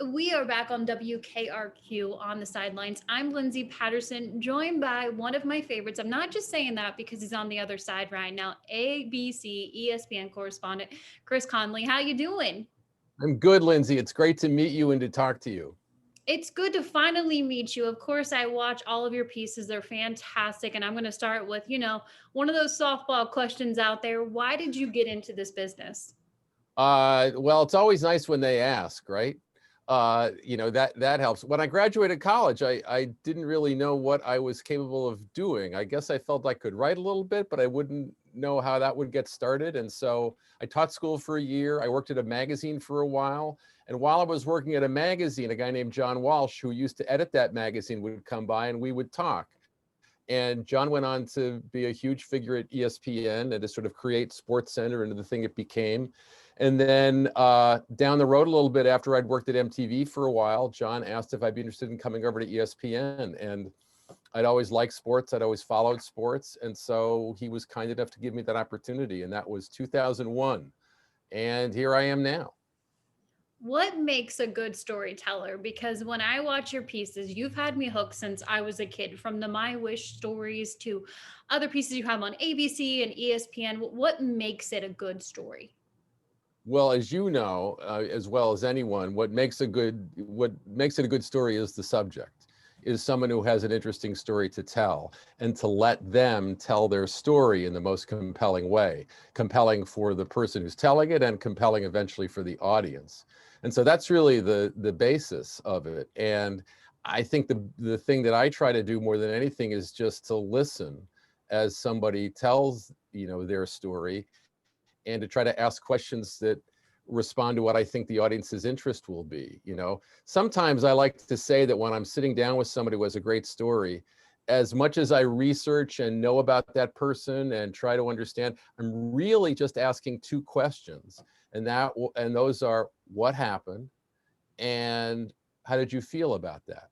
We are back on WKRQ on the sidelines. I'm Lindsay Patterson, joined by one of my favorites. I'm not just saying that because he's on the other side right now. ABC, ESPN correspondent Chris Connelly. How you doing? I'm good, Lindsay. It's great to meet you and to talk to you. It's good to finally meet you. Of course, I watch all of your pieces. They're fantastic. And I'm going to start with, one of those softball questions out there. Why did you get into this business? Well, it's always nice when they ask, right? That helps. When I graduated college, I didn't really know what I was capable of doing. I guess I felt I could write a little bit, but I wouldn't know how that would get started. And so I taught school for a year. I worked at a magazine for a while. And while I was working at a magazine, a guy named John Walsh, who used to edit that magazine, would come by and we would talk. And John went on to be a huge figure at ESPN and to sort of create Sports Center into the thing it became. And then down the road a little bit after I'd worked at MTV for a while, John asked if I'd be interested in coming over to ESPN. And I'd always liked sports. I'd always followed sports. And so he was kind enough to give me that opportunity. And that was 2001. And here I am now. What makes a good storyteller? Because when I watch your pieces, you've had me hooked since I was a kid, from the My Wish stories to other pieces you have on ABC and ESPN. What makes it a good story? Well, as you know, as well as anyone, what makes it a good story is the subject, is someone who has an interesting story to tell and to let them tell their story in the most compelling way, compelling for the person who's telling it and compelling eventually for the audience. And so that's really the basis of it. And I think the thing that I try to do more than anything is just to listen as somebody tells, their story, and to try to ask questions that respond to what I think the audience's interest will be. Sometimes I like to say that when I'm sitting down with somebody who has a great story, as much as I research and know about that person and try to understand, I'm really just asking two questions. And those are, what happened and how did you feel about that?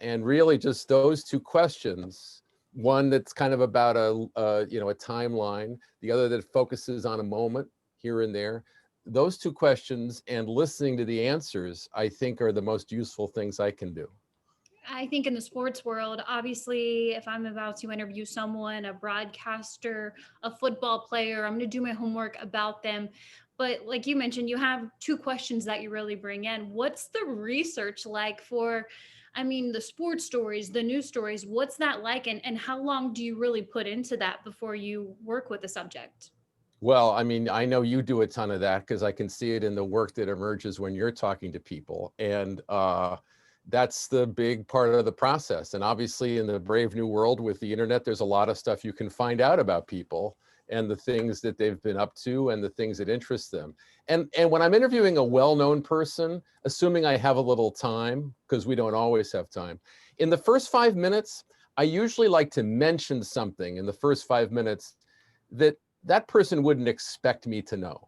And really just those two questions, one that's kind of about a timeline, the other that focuses on a moment here and there. Those two questions and listening to the answers, I think, are the most useful things I can do. I think in the sports world, obviously, if I'm about to interview someone, a broadcaster, a football player, I'm going to do my homework about them. But like you mentioned, you have two questions that you really bring in. What's the research like for, the sports stories, the news stories? What's that like? And how long do you really put into that before you work with the subject? Well, I know you do a ton of that because I can see it in the work that emerges when you're talking to people. And that's the big part of the process. And obviously, in the brave new world with the internet, there's a lot of stuff you can find out about people and the things that they've been up to and the things that interest them. And when I'm interviewing a well-known person, assuming I have a little time, because we don't always have time, in the first 5 minutes, I usually like to mention something in the first 5 minutes that person wouldn't expect me to know.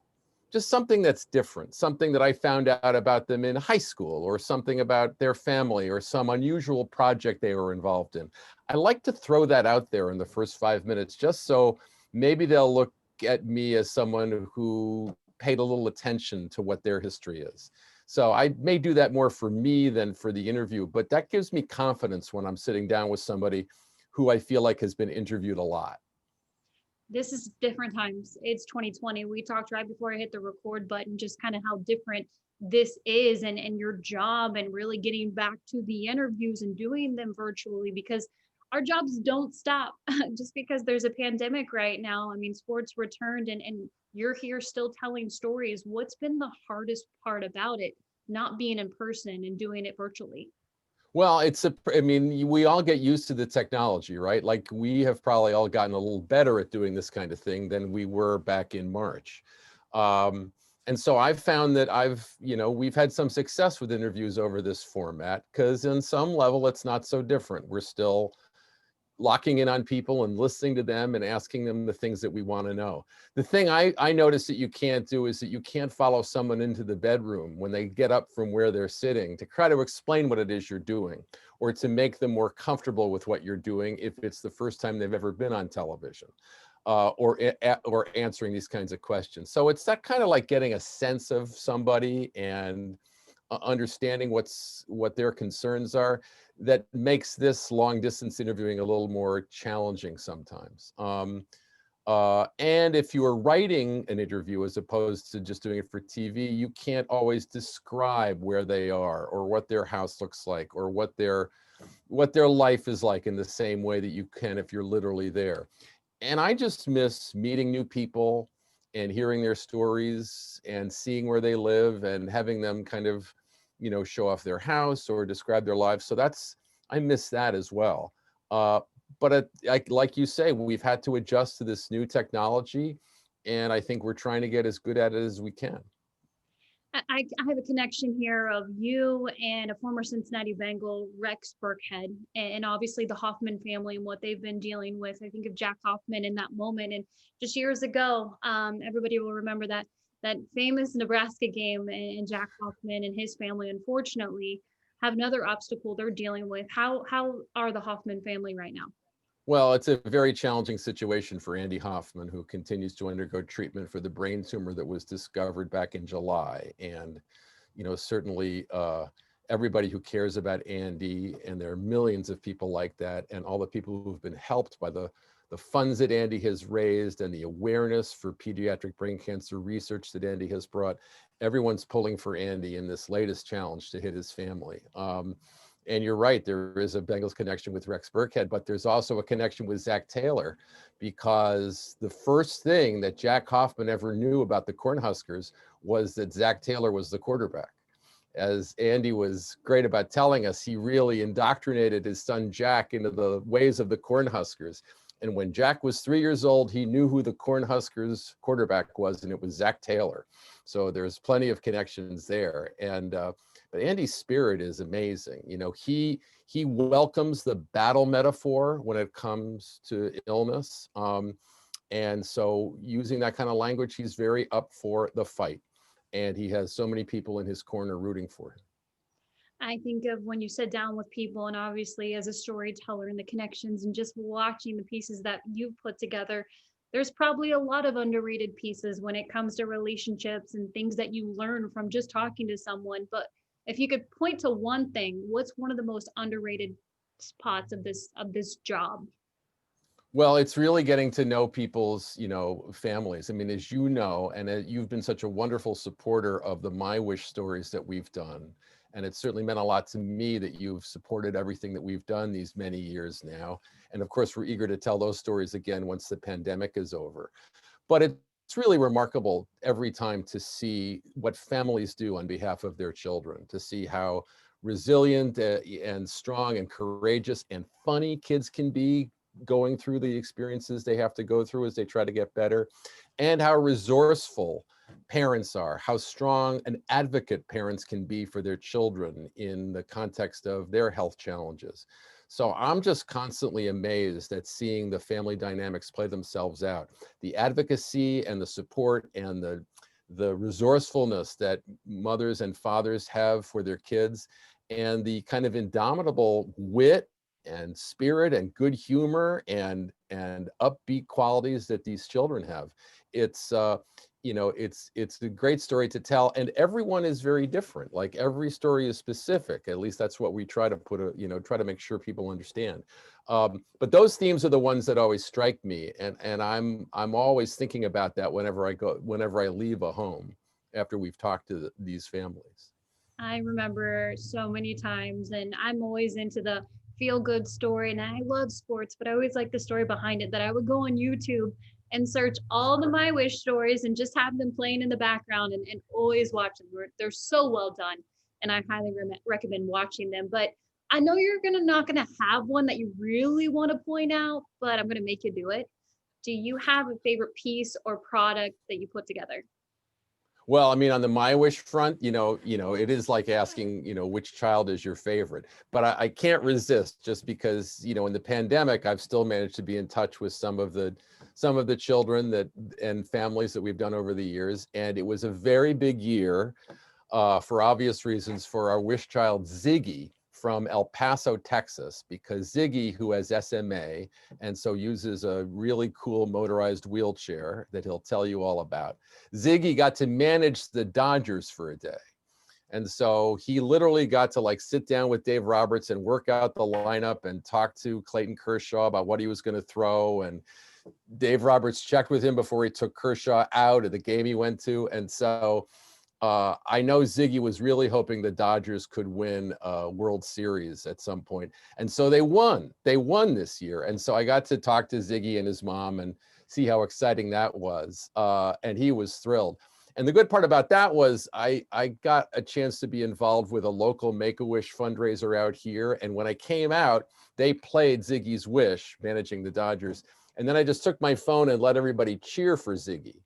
Just something that's different, something that I found out about them in high school, or something about their family, or some unusual project they were involved in. I like to throw that out there in the first 5 minutes, just so maybe they'll look at me as someone who paid a little attention to what their history is. So I may do that more for me than for the interview, but that gives me confidence when I'm sitting down with somebody who I feel like has been interviewed a lot. This is different times. It's 2020. We talked right before I hit the record button, just kind of how different this is, and your job, and really getting back to the interviews and doing them virtually, because our jobs don't stop just because there's a pandemic right now. Sports returned, and you're here still telling stories. What's been the hardest part about it, not being in person and doing it virtually? Well, we all get used to the technology, right? Like we have probably all gotten a little better at doing this kind of thing than we were back in March. And so I've found that we've had some success with interviews over this format because in some level it's not so different. We're still locking in on people and listening to them and asking them the things that we want to know. The thing I notice that you can't do is that you can't follow someone into the bedroom when they get up from where they're sitting to try to explain what it is you're doing, or to make them more comfortable with what you're doing if it's the first time they've ever been on television, or answering these kinds of questions. So it's that kind of like getting a sense of somebody and understanding what their concerns are, that makes this long distance interviewing a little more challenging sometimes. And if you are writing an interview as opposed to just doing it for TV, you can't always describe where they are or what their house looks like or what their life is like in the same way that you can if you're literally there. And I just miss meeting new people and hearing their stories and seeing where they live and having them kind of, show off their house or describe their lives. So I miss that as well. But like you say, we've had to adjust to this new technology, and I think we're trying to get as good at it as we can. I have a connection here of you and a former Cincinnati Bengal, Rex Burkhead, and obviously the Hoffman family and what they've been dealing with. I think of Jack Hoffman in that moment, and just years ago, everybody will remember that famous Nebraska game, and Jack Hoffman and his family, unfortunately, have another obstacle they're dealing with. How are the Hoffman family right now? Well, it's a very challenging situation for Andy Hoffman, who continues to undergo treatment for the brain tumor that was discovered back in July. And, certainly everybody who cares about Andy, and there are millions of people like that, and all the people who've been helped by the funds that Andy has raised and the awareness for pediatric brain cancer research that Andy has brought, everyone's pulling for Andy in this latest challenge to hit his family. And you're right, there is a Bengals connection with Rex Burkhead, but there's also a connection with Zach Taylor, because the first thing that Jack Hoffman ever knew about the Cornhuskers was that Zach Taylor was the quarterback. As Andy was great about telling us, he really indoctrinated his son Jack into the ways of the Cornhuskers. And when Jack was 3 years old, he knew who the Cornhuskers quarterback was, and it was Zach Taylor. So there's plenty of connections there. And but Andy's spirit is amazing. He welcomes the battle metaphor when it comes to illness. And so using that kind of language, he's very up for the fight. And he has so many people in his corner rooting for him. I think of when you sit down with people, and obviously as a storyteller and the connections and just watching the pieces that you've put together, there's probably a lot of underrated pieces when it comes to relationships and things that you learn from just talking to someone. But if you could point to one thing, what's one of the most underrated spots of this job? Well, it's really getting to know people's, families. I mean, as you know, and you've been such a wonderful supporter of the My Wish stories that we've done. And it's certainly meant a lot to me that you've supported everything that we've done these many years now. And of course, we're eager to tell those stories again once the pandemic is over. But it's really remarkable every time to see what families do on behalf of their children, to see how resilient and strong and courageous and funny kids can be going through the experiences they have to go through as they try to get better, and how resourceful parents are, how strong an advocate parents can be for their children in the context of their health challenges. So I'm just constantly amazed at seeing the family dynamics play themselves out. The advocacy and the support and the resourcefulness that mothers and fathers have for their kids, and the kind of indomitable wit and spirit and good humor and upbeat qualities that these children have. It's it's a great story to tell, and everyone is very different. Like, every story is specific. At least that's what we try to try to make sure people understand. But those themes are the ones that always strike me, and I'm always thinking about that whenever I leave a home after we've talked to these families. I remember so many times, and I'm always into the feel good story, and I love sports, but I always like the story behind it, that I would go on YouTube and search all the My Wish stories and just have them playing in the background, and always watch them. They're so well done, and I highly recommend watching them. But I know you're not gonna have one that you really want to point out, but I'm gonna make you do it. Do you have a favorite piece or product that you put together? Well, I mean, on the My Wish front, it is like asking, which child is your favorite. But I can't resist, just because, in the pandemic, I've still managed to be in touch with some of the children and families that we've done over the years. And it was a very big year, for obvious reasons, for our wish child Ziggy from El Paso, Texas, because Ziggy, who has SMA and so uses a really cool motorized wheelchair that he'll tell you all about, Ziggy got to manage the Dodgers for a day. And so he literally got to like sit down with Dave Roberts and work out the lineup and talk to Clayton Kershaw about what he was going to throw. And Dave Roberts checked with him before he took Kershaw out of the game he went to. And so I know Ziggy was really hoping the Dodgers could win a World Series at some point. And so they won. They won this year. And so I got to talk to Ziggy and his mom and see how exciting that was. And he was thrilled. And the good part about that was I got a chance to be involved with a local Make-A-Wish fundraiser out here. And when I came out, they played Ziggy's Wish, managing the Dodgers. And then I just took my phone and let everybody cheer for Ziggy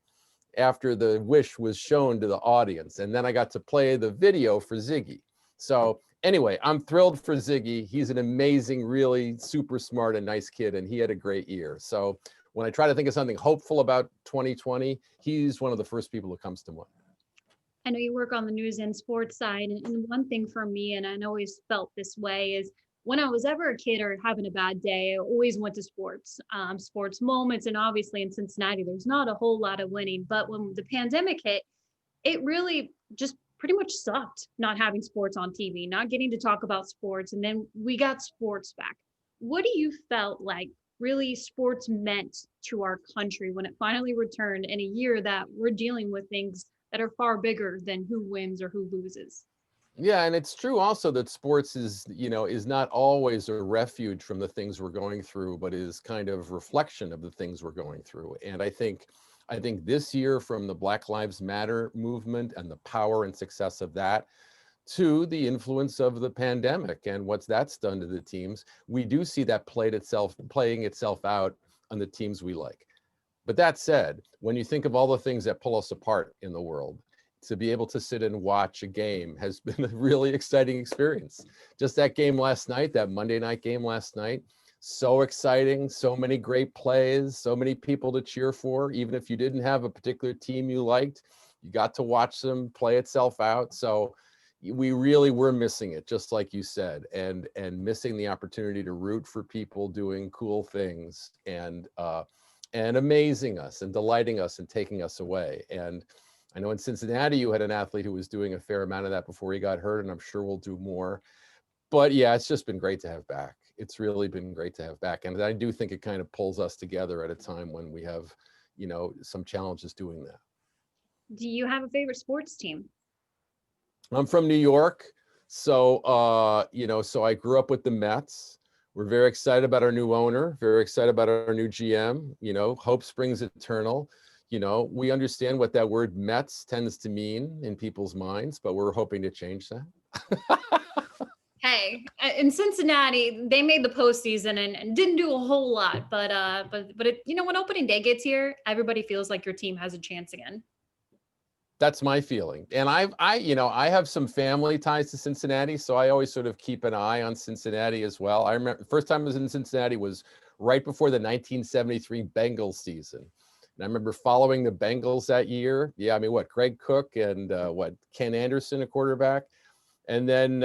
after the wish was shown to the audience. And then I got to play the video for Ziggy. So anyway, I'm thrilled for Ziggy. He's an amazing, really super smart and nice kid, and he had a great year. So when I try to think of something hopeful about 2020, he's one of the first people who comes to mind. I know you work on the news and sports side, and one thing for me, and I always felt this way, is when I was ever a kid or having a bad day, I always went to sports, sports moments. And obviously in Cincinnati, there's not a whole lot of winning. But when the pandemic hit, it really just pretty much sucked not having sports on TV, not getting to talk about sports. And then we got sports back. What do you felt like really sports meant to our country when it finally returned in a year that we're dealing with things that are far bigger than who wins or who loses? Yeah, and it's true also that sports is, is not always a refuge from the things we're going through, but is kind of reflection of the things we're going through. And I think this year, from the Black Lives Matter movement and the power and success of that to the influence of the pandemic and what that's done to the teams, we do see that playing itself out on the teams we like. But that said, when you think of all the things that pull us apart in the world, to be able to sit and watch a game has been a really exciting experience. Just that game last night, that Monday night game last night, so exciting, so many great plays, so many people to cheer for. Even if you didn't have a particular team you liked, you got to watch them play itself out. So we really were missing it, just like you said, and missing the opportunity to root for people doing cool things and amazing us and delighting us and taking us away. And I know in Cincinnati, you had an athlete who was doing a fair amount of that before he got hurt, and I'm sure we'll do more. But yeah, it's just been great to have back. It's really been great to have back. And I do think it kind of pulls us together at a time when we have, some challenges doing that. Do you have a favorite sports team? I'm from New York. So, so I grew up with the Mets. We're very excited about our new owner, very excited about our new GM, hope springs eternal. We understand what that word Mets tends to mean in people's minds, but we're hoping to change that. Hey, in Cincinnati, they made the postseason and didn't do a whole lot, but it, when opening day gets here, everybody feels like your team has a chance again. That's my feeling. And I have some family ties to Cincinnati, so I always sort of keep an eye on Cincinnati as well. I remember the first time I was in Cincinnati was right before the 1973 Bengals season. And I remember following the Bengals that year. Yeah, I mean, Greg Cook and Ken Anderson, a quarterback. And then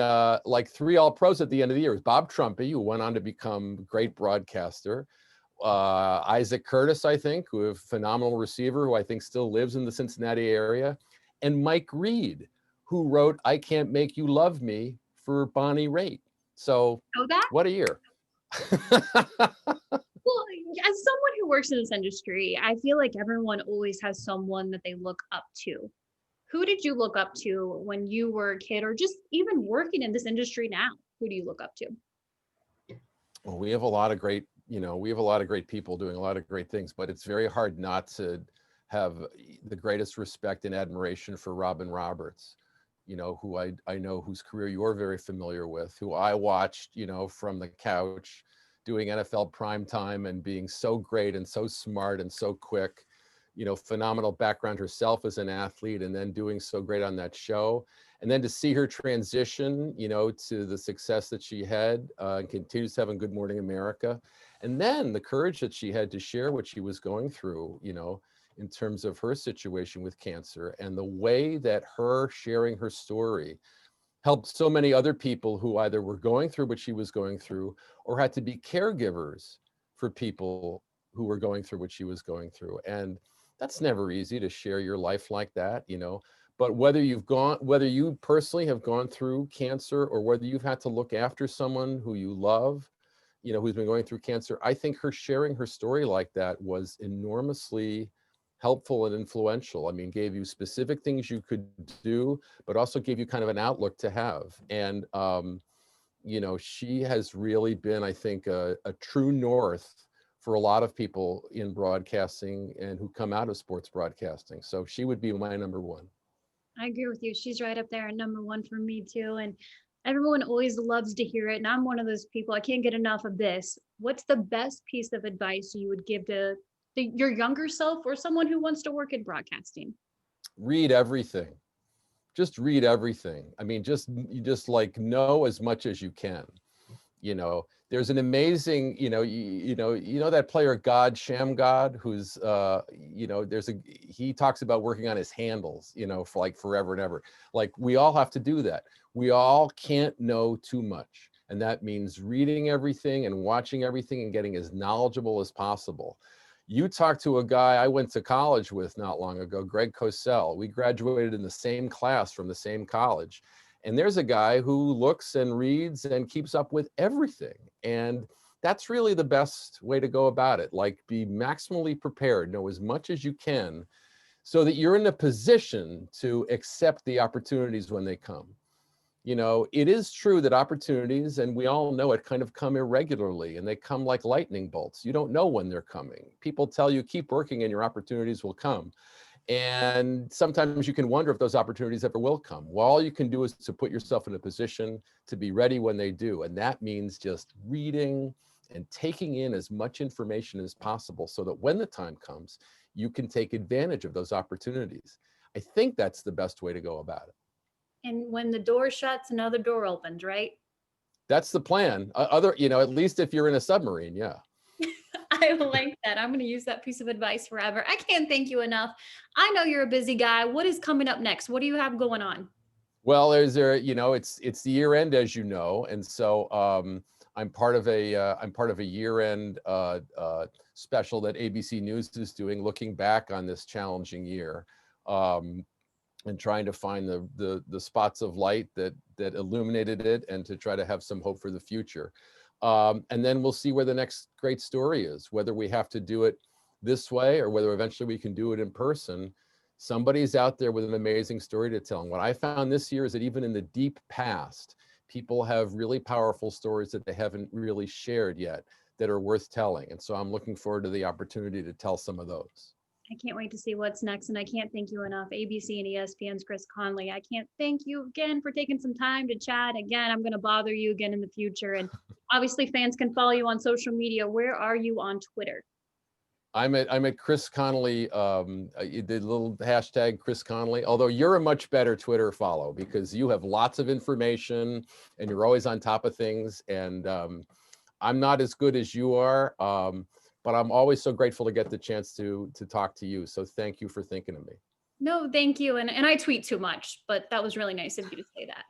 like 3 All-Pros at the end of the year. It was Bob Trumpy, who went on to become a great broadcaster. Isaac Curtis, I think, who is a phenomenal receiver, who I think still lives in the Cincinnati area. And Mike Reed, who wrote I Can't Make You Love Me for Bonnie Raitt. So what a year. Well, as someone who works in this industry, I feel like everyone always has someone that they look up to. Who did you look up to when you were a kid, or just even working in this industry now? Who do you look up to? Well, we have a lot of great people doing a lot of great things, but it's very hard not to have the greatest respect and admiration for Robin Roberts, who I know, whose career you're very familiar with, who I watched, from the couch doing NFL primetime and being so great and so smart and so quick, phenomenal background herself as an athlete, and then doing so great on that show. And then to see her transition, to the success that she had and continues to have in Good Morning America. And then the courage that she had to share what she was going through, in terms of her situation with cancer, and the way that her sharing her story helped so many other people who either were going through what she was going through or had to be caregivers for people who were going through what she was going through. And that's never easy to share your life like that, But whether you personally have gone through cancer, or whether you've had to look after someone who you love, who's been going through cancer, I think her sharing her story like that was enormously helpful and influential. I mean, gave you specific things you could do, but also gave you kind of an outlook to have. And, she has really been, I think, a true north for a lot of people in broadcasting and who come out of sports broadcasting. So she would be my number one. I agree with you. She's right up there at number one for me too. And everyone always loves to hear it. And I'm one of those people, I can't get enough of this. What's the best piece of advice you would give to your younger self or someone who wants to work in broadcasting? Read everything. Just read everything. I mean, you just like know as much as you can. There's an amazing, that player God Shamgod, who's he talks about working on his handles, for like forever and ever. Like, we all have to do that. We all can't know too much. And that means reading everything and watching everything and getting as knowledgeable as possible. You talk to a guy I went to college with not long ago, Greg Cosell. We graduated in the same class from the same college. And there's a guy who looks and reads and keeps up with everything. And that's really the best way to go about it. Like, be maximally prepared, know as much as you can, so that you're in a position to accept the opportunities when they come. It is true that opportunities, and we all know it, kind of come irregularly, and they come like lightning bolts. You don't know when they're coming. People tell you, keep working and your opportunities will come. And sometimes you can wonder if those opportunities ever will come. Well, all you can do is to put yourself in a position to be ready when they do. And that means just reading and taking in as much information as possible, so that when the time comes, you can take advantage of those opportunities. I think that's the best way to go about it. And when the door shuts, another door opens, right? That's the plan. At least if you're in a submarine, yeah. I like that. I'm going to use that piece of advice forever. I can't thank you enough. I know you're a busy guy. What is coming up next? What do you have going on? Well, it's the year end, as you know, and so I'm part of a year end special that ABC News is doing, looking back on this challenging year, and trying to find the spots of light that illuminated it, and to try to have some hope for the future. And then we'll see where the next great story is, whether we have to do it this way or whether eventually we can do it in person. Somebody's out there with an amazing story to tell. And what I found this year is that even in the deep past, people have really powerful stories that they haven't really shared yet that are worth telling. And so I'm looking forward to the opportunity to tell some of those. I can't wait to see what's next. And I can't thank you enough. ABC and ESPN's Chris Connelly. I can't thank you again for taking some time to chat. Again, I'm going to bother you again in the future. And obviously fans can follow you on social media. Where are you on Twitter? I'm at Chris Connelly, the little hashtag Chris Connelly, although you're a much better Twitter follow, because you have lots of information and you're always on top of things. And I'm not as good as you are, but I'm always so grateful to get the chance to talk to you. So thank you for thinking of me. No, thank you. And I tweet too much, but that was really nice of you to say that.